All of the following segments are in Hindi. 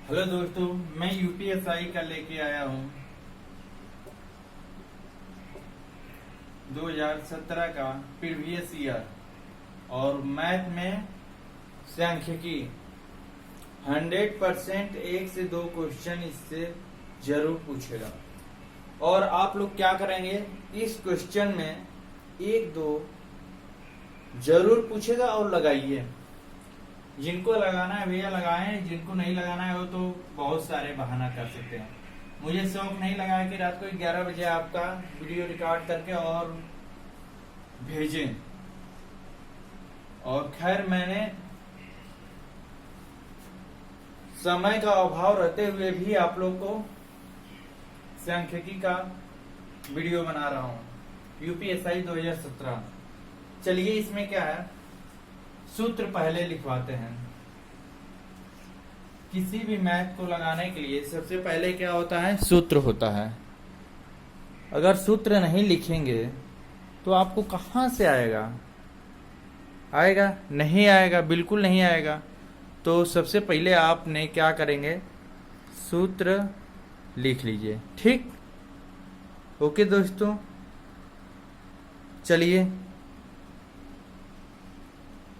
हेलो दोस्तों, मैं यूपीएसआई का लेके आया हूँ 2017 का प्रीवियस ईयर। और मैथ में सांख्यिकी 100% एक से दो क्वेश्चन इससे जरूर पूछेगा। और आप लोग क्या करेंगे, इस क्वेश्चन में एक दो जरूर पूछेगा और लगाइए। जिनको लगाना है भैया लगाएं, जिनको नहीं लगाना है वो तो बहुत सारे बहाना कर सकते हैं। मुझे शौक नहीं लगा कि रात को 11 बजे आपका वीडियो रिकॉर्ड करके और भेजें। और खैर, मैंने समय का अभाव रहते हुए भी आप लोग को सांख्यिकी का वीडियो बना रहा हूं यूपीएसआई 2017। चलिए, इसमें क्या है, सूत्र पहले लिखवाते हैं। किसी भी मैथ को लगाने के लिए सबसे पहले क्या होता है, सूत्र होता है। अगर सूत्र नहीं लिखेंगे तो आपको कहां से आएगा? नहीं आएगा, बिल्कुल नहीं आएगा। तो सबसे पहले आपने क्या करेंगे, सूत्र लिख लीजिए। ठीक, ओके दोस्तों, चलिए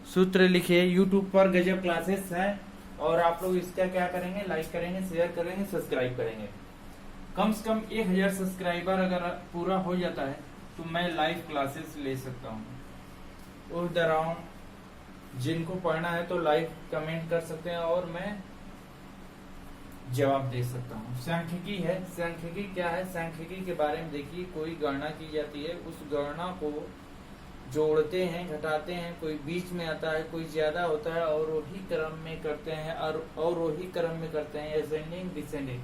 सूत्र लिखिए। यूट्यूब पर गजब क्लासेस है और आप लोग इसका क्या करेंगे, लाइक करेंगे, शेयर करेंगे, सब्सक्राइब करेंगे। कम से कम 1000 सब्सक्राइबर अगर पूरा हो जाता है तो मैं लाइव क्लासेस ले सकता हूँ। उस दौरान जिनको पढ़ना है तो लाइव कमेंट कर सकते हैं और मैं जवाब दे सकता हूँ। सांख्यिकी है। सांख्यिकी क्या है? सांख्यिकी के बारे में देखिए, कोई गणना की जाती है, उस गणना को जोड़ते हैं, घटाते हैं, कोई बीच में आता है, कोई ज्यादा होता है और वही क्रम में करते हैं और वही क्रम में करते हैं, असेंडिंग डिसेंडिंग।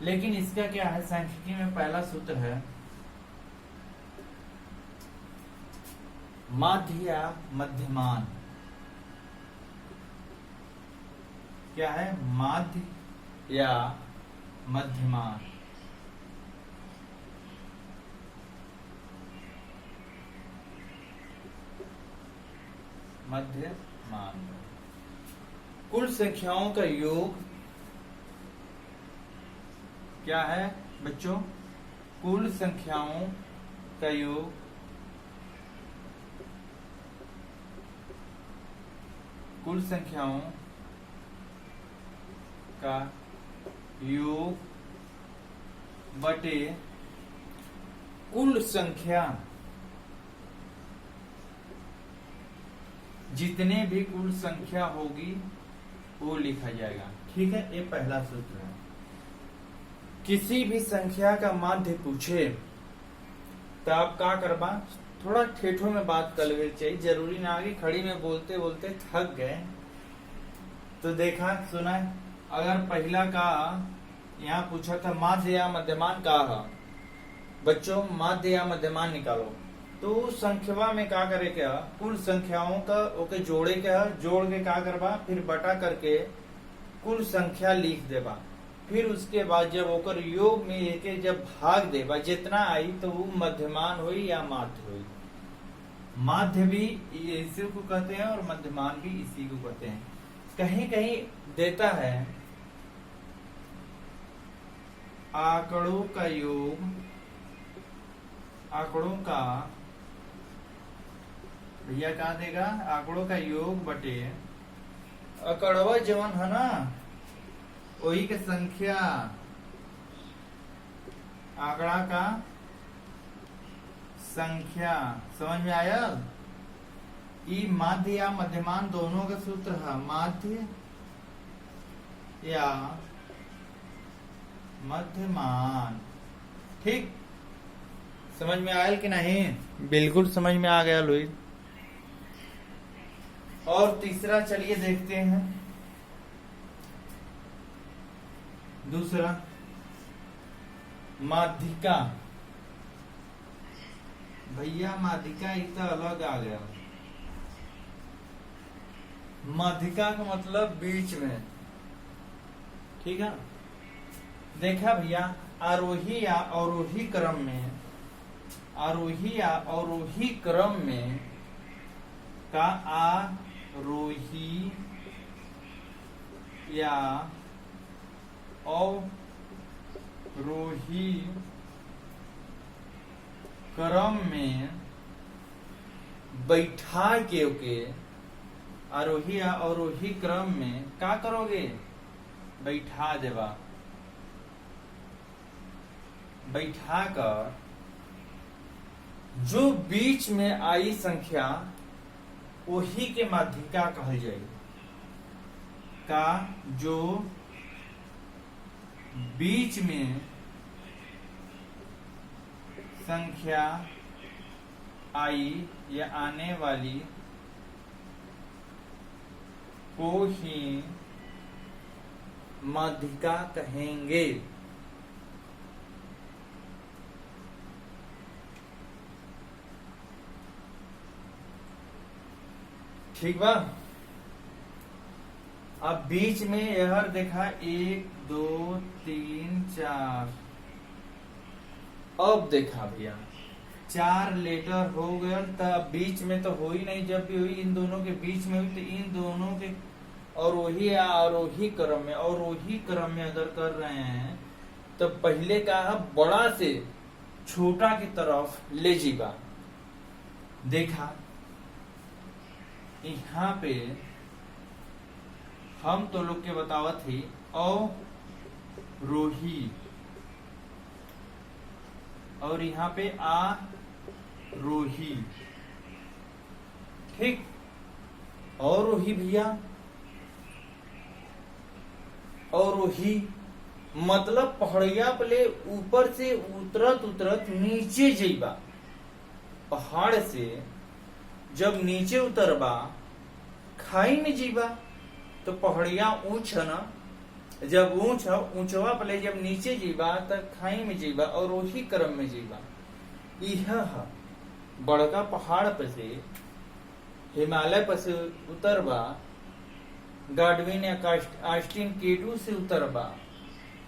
लेकिन इसका क्या है, सांख्यिकी में पहला सूत्र है माध्य या मध्यमान। क्या है? माध्य या मध्यमान। मध्यमान कुल संख्याओं का योग क्या है बच्चों? कुल संख्याओं का योग कुल संख्याओं का योग बटे कुल संख्या, जितने भी कुल संख्या होगी वो लिखा जाएगा। ठीक है, ये पहला सूत्र है। किसी भी संख्या का माध्य पूछे तो आप क्या करबा, थोड़ा ठेठों में बात कर लेनी चाहिए। जरूरी ना आगे खड़ी में बोलते बोलते थक गए तो देखा सुना। अगर पहला का यहाँ पूछा था माध्य या मध्यमान का है, बच्चों माध्य या मध्यमान निकालो, तो संख्या में क्या करे, क्या कुल संख्याओं का ओके जोड़े, क्या जोड़ के क्या करबा, फिर बटा करके कुल संख्या लिख देबा। फिर उसके बाद जब ओकर योग में एक जब भाग देबा, जितना आई तो वो मध्यमान हुई या माध्य हुई। माध्य भी इसी को कहते हैं और मध्यमान भी इसी को कहते हैं। कहीं कहीं देता है आंकड़ों का योग, आंकड़ों का भैया कहा देगा, आंकड़ों का योग बटे आंकड़वा जवन है ना वही के संख्या, आंकड़ा का संख्या। समझ में आया? ई माध्य या मध्यमान दोनों का सूत्र है, माध्य या मध्यमान। ठीक, समझ में आया कि नहीं? बिल्कुल समझ में आ गया लुई। और तीसरा चलिए देखते हैं। दूसरा माध्यिका। भैया माध्यिका इतना अलग आ गया। माध्यिका का मतलब बीच में। ठीक है, देखा भैया, आरोही या अवरोही क्रम में, आरोही या अवरोही क्रम में का आरोही या अवरोही क्रम में बैठा के आरोही या अवरोही क्रम में क्या करोगे? बैठा देवा। बैठा कर जो बीच में आई संख्या वही के माध्यिका कहल जाएगी। का जो बीच में संख्या आई या आने वाली को ही माध्यिका कहेंगे। ठीक बा। अब बीच में यह देखा 1 2 3 4। अब देखा भैया 4 लेटर हो गया, तब बीच में तो हो ही नहीं। जब भी हुई इन दोनों के बीच में हुई तो इन दोनों के और वही क्रम में अगर कर रहे हैं तो पहले का बड़ा से छोटा की तरफ ले जीवा। देखा यहाँ पे हम तो लोग के बतावत ही अवरोही और यहाँ पे आरोही। ठीक, अवरोही भैया, अवरोही मतलब पहाड़िया पले ऊपर से उतरत नीचे जइबा। पहाड़ से जब नीचे उतरबा खाई में जीबा तो पहाड़िया ऊंच है ना, जब ऊंचवा पले जब नीचे जीबा तब खाई में जीबा और वही क्रम में जीबा। यह बड़का पहाड़ पे से हिमालय पर से उतरबा, गाडविन या ऑस्टिन केटू से उतरबा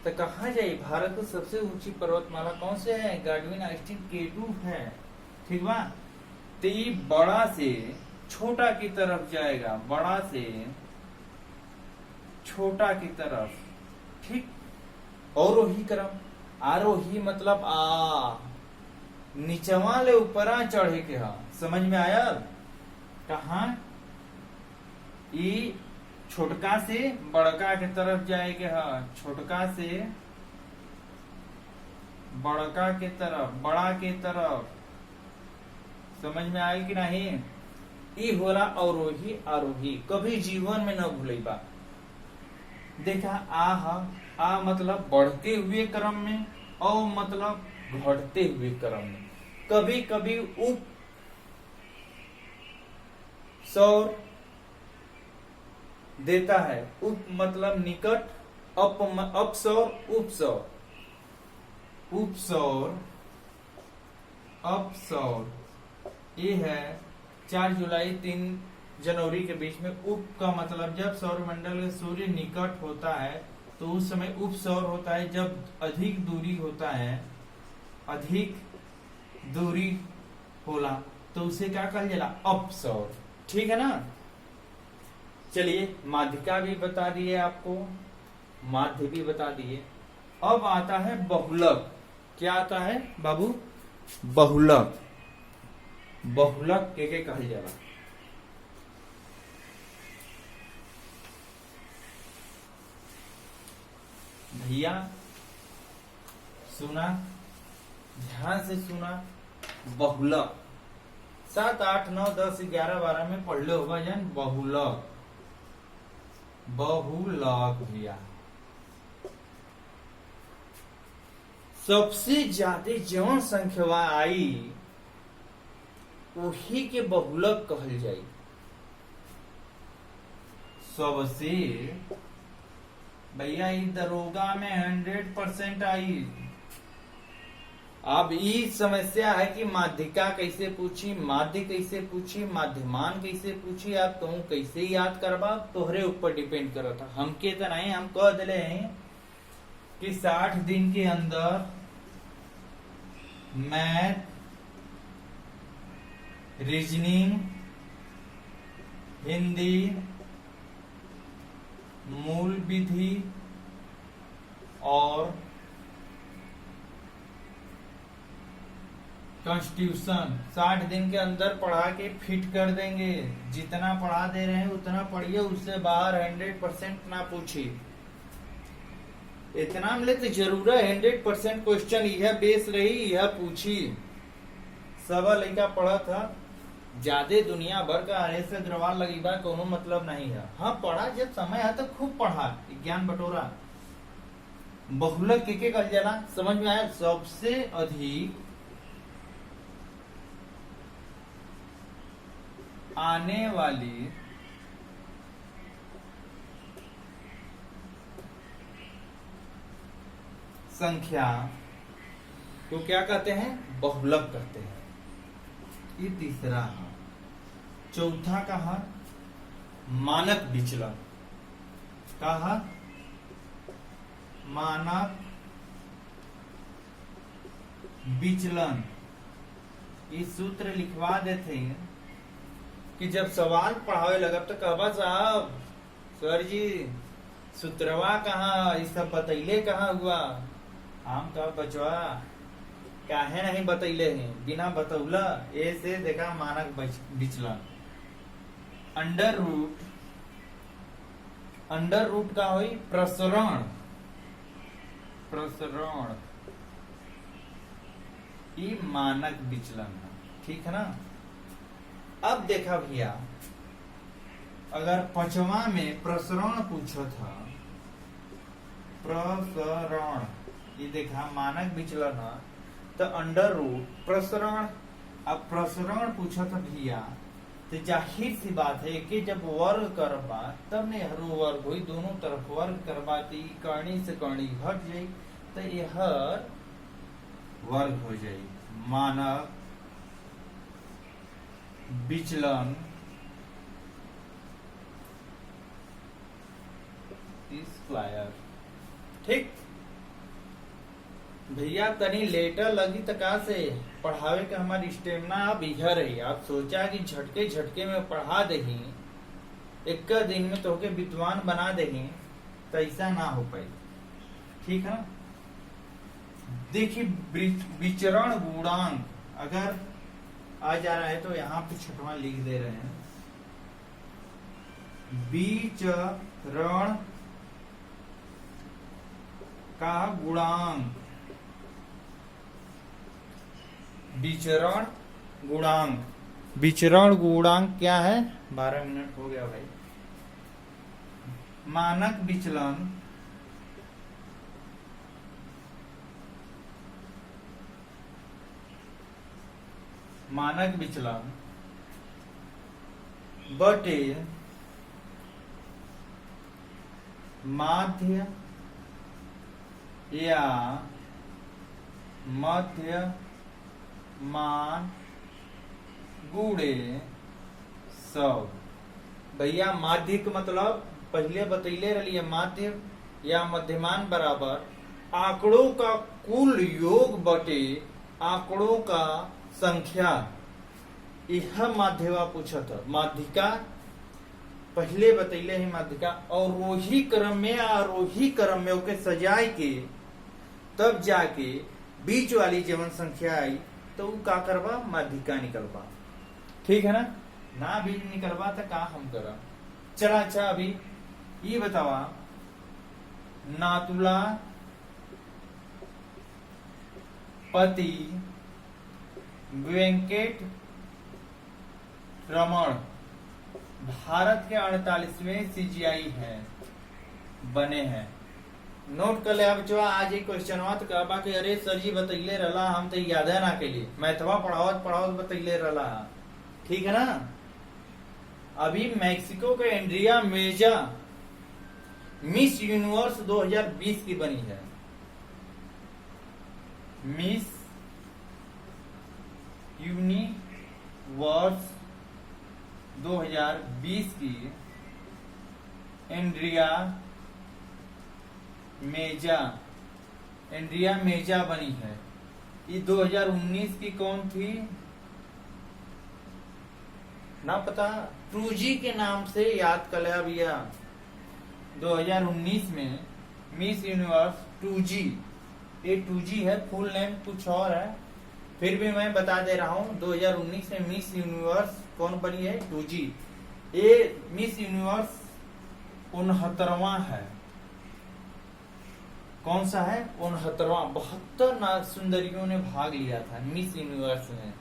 तो कहाँ जाए? भारत की सबसे ऊंची पर्वतमाला कौन से है? गाडविन ऑस्टिन केटू है। ठीक बा। तो ये बड़ा से छोटा की तरफ जाएगा, बड़ा से छोटा की तरफ। ठीक, अवरोही क्रम। आरोही मतलब नीचवा ले ऊपरा चढ़े के हा। समझ में आया? कहा ई छोटका से बड़का के तरफ जाए के हा, छोटका से बड़का के तरफ, बड़ा के तरफ। समझ में आए कि नहीं? ई होला अवरोही आरोही। कभी जीवन में न भूलेबा। देखा आ मतलब बढ़ते हुए क्रम में, औ मतलब घटते हुए क्रम में। कभी कभी उप सौर देता है। उप मतलब निकट, अपसौर, उपसौर, उपसौर, अपसौर। ये है 4 जुलाई 3 जनवरी के बीच में। उप का मतलब जब सौरमंडल के सूर्य निकट होता है तो उस समय उपसौर होता है। जब अधिक दूरी होता है, अधिक दूरी होला तो उसे क्या कहा जाला? अपसौर। ठीक है ना? चलिए माध्यिका भी बता दिए आपको, माध्य भी बता दिए। अब आता है बहुलक। क्या आता है बाबू? बहुलक। बहुलक के कहल जाला। भैया सुना, ध्यान से सुना। बहुलक 7 8 9 10 11 12 में पढ़ लो होगा जान। बहुलक, बहुलक भैया सबसे ज्यादा जौन संख्या आई वही के बहुलक कहल जाई। सबसे भैया ई दरोगा में 100% आई। अब ई समस्या है कि माध्यिका कैसे पूछी, माध्य कैसे पूछी, माध्यमान कैसे पूछी। आप तुम कैसे याद करबा तोहरे ऊपर डिपेंड करता। हमके तो नहीं, हम कह दिले हैं कि 60 दिन के अंदर मैथ, रीजनिंग, हिंदी, मूल विधि, और कॉन्स्टिट्यूशन 60 दिन के अंदर पढ़ा के फिट कर देंगे। जितना पढ़ा दे रहे हैं उतना पढ़िए, उससे बाहर 100% ना पूछिए। इतना मिले तो जरूर है 100% क्वेश्चन यह बेस रही, यह पूछी। सवा लड़का पढ़ा था, ज्यादा दुनिया भर का RS अग्रवाल लगी बा, कोनो मतलब नहीं है। हाँ पढ़ा, जब समय है तो खूब पढ़ा, ज्ञान बटोरा। बहुलक के कल जाना समझ में आया। सबसे अधिक आने वाली संख्या को क्या कहते हैं? बहुलक कहते हैं। ये तीसरा है। चौथा कहा मानक विचलन। कहा मानक विचलन। ये सूत्र लिखवा देते हैं कि जब सवाल पढ़ावे लगा तो कहबा साहब सर जी सूत्रवा कहाँ, ये सब बतैले कहाँ हुआ? हम कहा बचवा काहे नहीं बतैले हैं, बिना बतौला ऐसे देखा मानक विचलन। अंडर रूट का हुई प्रसरण। ये मानक विचलन है, ठीक है ना। अब देखा भैया, अगर पांचवा में प्रसरण पूछा था, प्रसरण ये देखा मानक विचलन है, तो अंडर रूट प्रसरण। अब प्रसरण पूछा था भैया, तो जाहिर सी बात है कि जब वर्ग करबा तब ने हर वर्ग हुई, दोनों तरफ वर्ग करबा तो करनी से करनी हट जाये, तो यह वर्ग हो जाये। मानक विचलन स्क्वायर, ठीक भैया। तनी लेटर लगी तो का से पढ़ावे के हमारी स्टेमिना अब यह रही। आप सोचा कि झटके झटके में पढ़ा देही, एक दिन में तो के विद्वान बना देही, तो ऐसा ना हो पाई, ठीक है ना। देखिए विचरण गुणांक अगर आ जा रहा है तो यहाँ पे छठवां लिख दे रहे हैं। विचरण का गुणांक। विचरण गुणांक, विचरण गुणांक क्या है? 12 मिनट हो गया भाई। मानक विचलन बटे माध्य या मध्य मान गुणे 100। भैया माध्य का मतलब पहले बतैले रही, माध्य या मध्यमान बराबर आंकड़ों का कुल योग बटे आंकड़ों का संख्या। यह माध्यवा पूछा था। माध्यिका पहले बतैले है, माध्यिका अवरोही क्रम में आरोही क्रम में ओके सजाए के तब जाके बीच वाली जवन संख्या आई तो वो का करबा? माध्यिका निकलबा, ठीक है ना। ना बीच निकलबा तो का हम करा। चला अच्छा अभी ये बतावा, नातुला पति वेंकट रमण भारत के 48वें CGI है बने हैं। नोट कर ले अब जो आज एक क्वेश्चन तो कहबा कि अरे सर जी बतैले रला, हम तो याद है ना के लिए मैथवा पढ़ावत बतैले रला, ठीक है ना। अभी मैक्सिको के एंड्रिया मेजा मिस यूनिवर्स 2020 की बनी है। मिस यूनिवर्स 2020 की एंड्रिया मेजा बनी है। ये 2019 की कौन थी ना पता, ट्रूजी के नाम से याद कर लिया भैया। 2019 में मिस यूनिवर्स 2G, ये 2G है, फुल नेम कुछ और है, फिर भी मैं बता दे रहा हूँ। 2019 में मिस यूनिवर्स कौन बनी है? 2G। ये मिस यूनिवर्स 69वां है। कौन सा है? 69वां। 72 सुंदरियों ने भाग लिया था मिस यूनिवर्स में।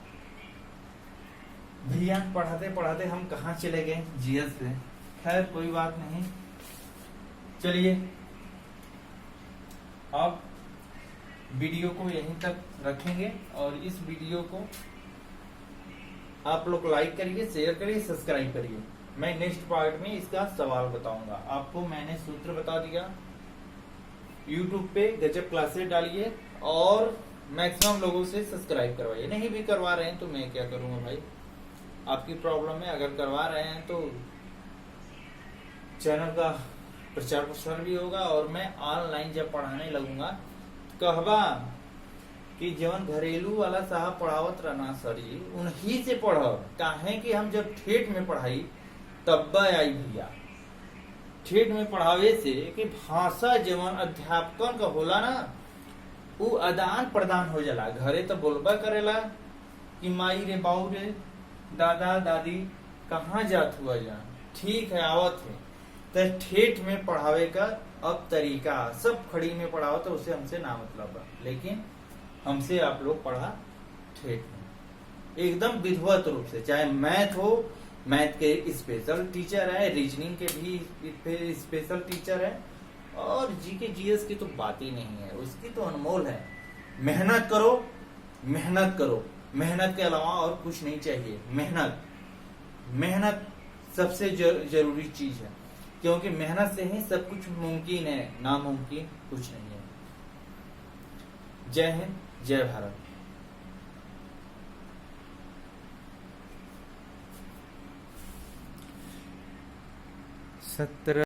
भैया पढ़ाते पढ़ाते हम कहाँ चले गए जीएस से। खैर कोई बात नहीं, चलिए अब वीडियो को यहीं तक रखेंगे और इस वीडियो को आप लोग लाइक करिए, शेयर करिए, सब्सक्राइब करिए। मैं नेक्स्ट पार्ट में इसका सवाल बताऊंगा। आपको मैंने सूत्र बता दिया। यूट्यूब पे गजब क्लासेस डालिए और मैक्सिमम लोगों से सब्सक्राइब करवाइए। नहीं भी करवा रहे हैं तो मैं क्या करूंगा भाई, आपकी प्रॉब्लम है। अगर करवा रहे हैं तो चैनल का प्रचार प्रसार भी होगा और मैं ऑनलाइन जब पढ़ाने लगूंगा कहबा कि जवन घरेलू वाला साहब पढ़ावत रहना सरी उन्हीं से पढ़ब। काहे कि हम जब ठेठ में पढ़ाई तब आई भैया, ठेठ में पढ़ावे से कि भाषा जवन अध्यापकन का होला ना वो आदान प्रदान हो जाला। घरे तो बोलबा करेला कि माई रे बाऊ रे दादा दादी कहाँ जात हुआ जा, ठीक है आवत है। तो ठेठ में पढ़ावे का अब तरीका सब खड़ी में पढ़ाओ तो उसे हमसे ना मतलब है, लेकिन हमसे आप लोग पढ़ा ठेठ में एकदम विधिवत रूप से। चाहे मैथ हो, मैथ के स्पेशल टीचर है, रीजनिंग के भी स्पेशल टीचर है और जीके जीएस की तो बात ही नहीं है, उसकी तो अनमोल है। मेहनत करो, मेहनत करो, मेहनत के अलावा और कुछ नहीं चाहिए। मेहनत, मेहनत सबसे जरूरी चीज है, क्योंकि मेहनत से ही सब कुछ मुमकिन है, नामुमकिन कुछ नहीं है। जय हिंद, जय भारत। 17